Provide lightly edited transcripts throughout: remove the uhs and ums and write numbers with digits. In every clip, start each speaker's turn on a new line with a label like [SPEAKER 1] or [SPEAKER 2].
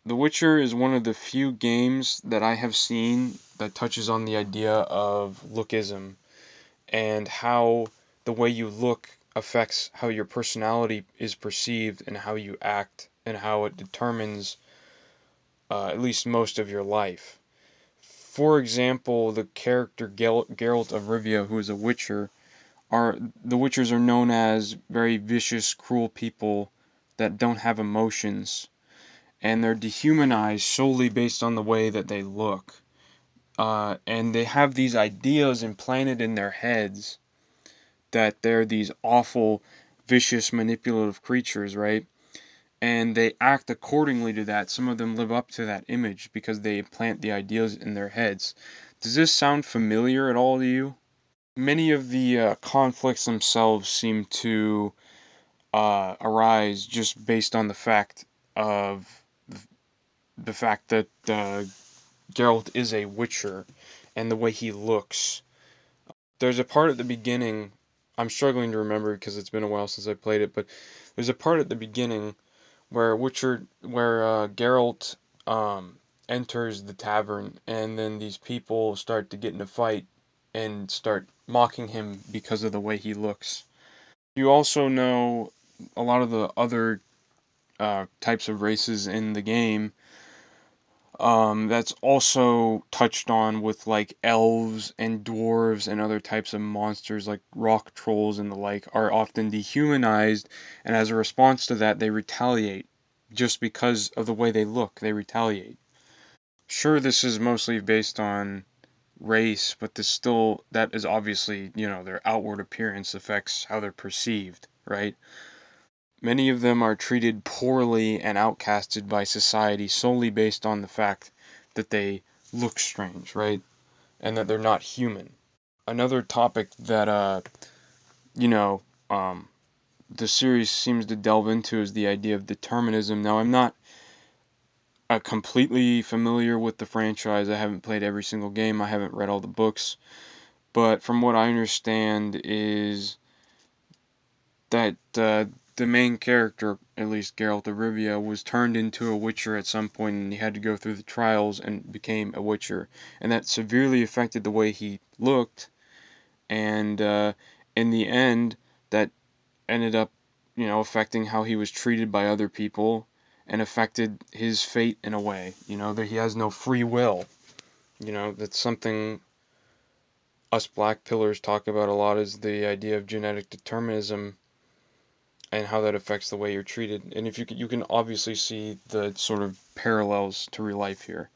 [SPEAKER 1] The Witcher is one of the few games that I have seen that touches on the idea of lookism and how the way you look affects how your personality is perceived and how you act and how it determines at least most of your life. For example, the character Geralt of Rivia, who is a Witcher, are the Witchers are known as very vicious, cruel people that don't have emotions, and they're dehumanized solely based on the way that they look. And they have these ideas implanted in their heads that they're these awful, vicious, manipulative creatures, right? And they act accordingly to that. Some of them live up to that image because they plant the ideas in their heads. Does this sound familiar at all to you? Many of the conflicts themselves seem to arise just based on the fact of the fact that Geralt is a Witcher and the way he looks. There's a part at the beginning, I'm struggling to remember because it's been a while since I played it, but there's a part at the beginning where Geralt enters the tavern, and then these people start to get in a fight and start mocking him because of the way he looks. You also know a lot of the other types of races in the game. That's also touched on with like elves and dwarves and other types of monsters like rock trolls and the like are often dehumanized, and as a response to that, they retaliate. Just because of the way they look, they retaliate. Sure, this is mostly based on race, but this still, that is obviously, their outward appearance affects how they're perceived, right? Many of them are treated poorly and outcasted by society solely based on the fact that they look strange, right? And that they're not human. Another topic that you know, um the series seems to delve into is the idea of determinism. Now, I'm not completely familiar with the franchise. I haven't played every single game. I haven't read all the books, but from what I understand is that the main character, at least Geralt of Rivia, was turned into a Witcher at some point, and he had to go through the trials and became a Witcher, and that severely affected the way he looked. And in the end, that ended up, affecting how he was treated by other people, and affected his fate in a way. That he has no free will. That's something us black pillars talk about a lot, is the idea of genetic determinism and how that affects the way you're treated. And if you can obviously see the sort of parallels to real life here.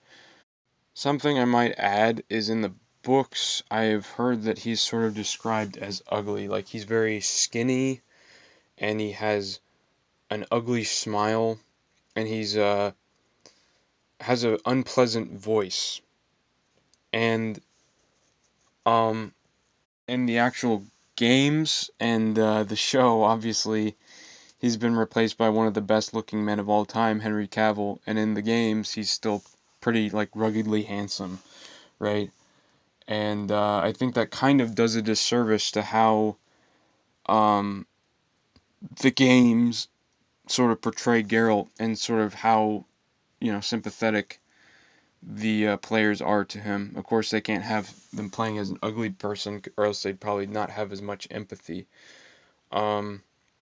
[SPEAKER 1] Something I might add is in the books, I've heard that he's sort of described as ugly. Like he's very skinny and he has an ugly smile and he's has an unpleasant voice. And um in the actual games and the show, obviously he's been replaced by one of the best looking men of all time, Henry Cavill, and in the games he's still pretty like ruggedly handsome, right? And I think that kind of does a disservice to how um, the games sort of portray Geralt and sort of how sympathetic the players are to him. Of course, they can't have them playing as an ugly person, or else they'd probably not have as much empathy. Um,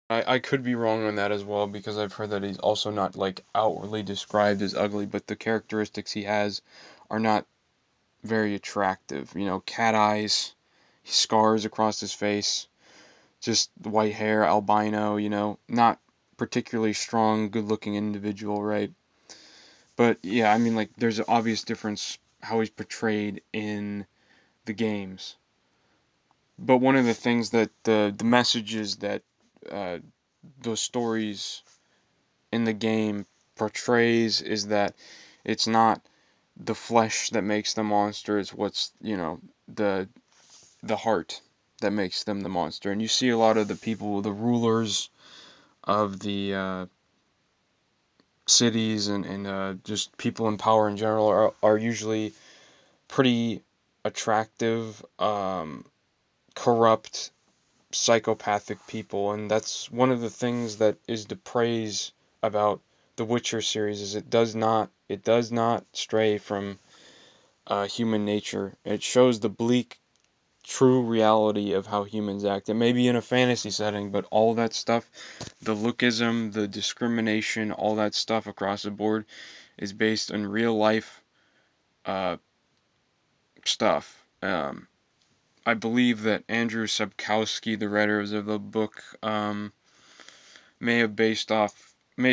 [SPEAKER 1] I could be wrong on that as well because I've heard that he's also not like outwardly described as ugly, but the characteristics he has are not very attractive. Cat eyes, scars across his face, just white hair, albino, not particularly strong, good looking individual, right? But yeah, I mean, like, there's an obvious difference how he's portrayed in the games. But one of the things that the messages that uh, those stories in the game portrays is that it's not the flesh that makes the monster, it's what's, the heart that makes them the monster. And you see a lot of the people, the rulers of the cities and just people in power in general are usually pretty attractive, corrupt, psychopathic people. And that's one of the things that is to praise about the Witcher series is it does not stray from human nature. It shows the bleak, true reality of how humans act. It may be in a fantasy setting, but all that stuff, the lookism, the discrimination, all that stuff across the board is based on real life uh, stuff. I believe that Andrew Sapkowski, the writers of the book, may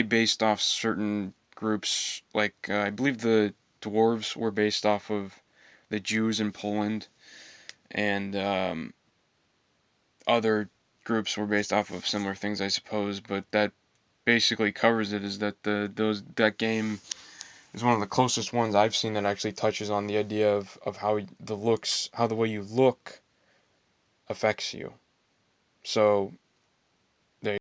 [SPEAKER 1] based off certain groups. Like I believe the dwarves were based off of the Jews in Poland, and other groups were based off of similar things, I suppose. But that basically covers it. Is that that game is one of the closest ones I've seen that actually touches on the idea of how the way you look affects you. So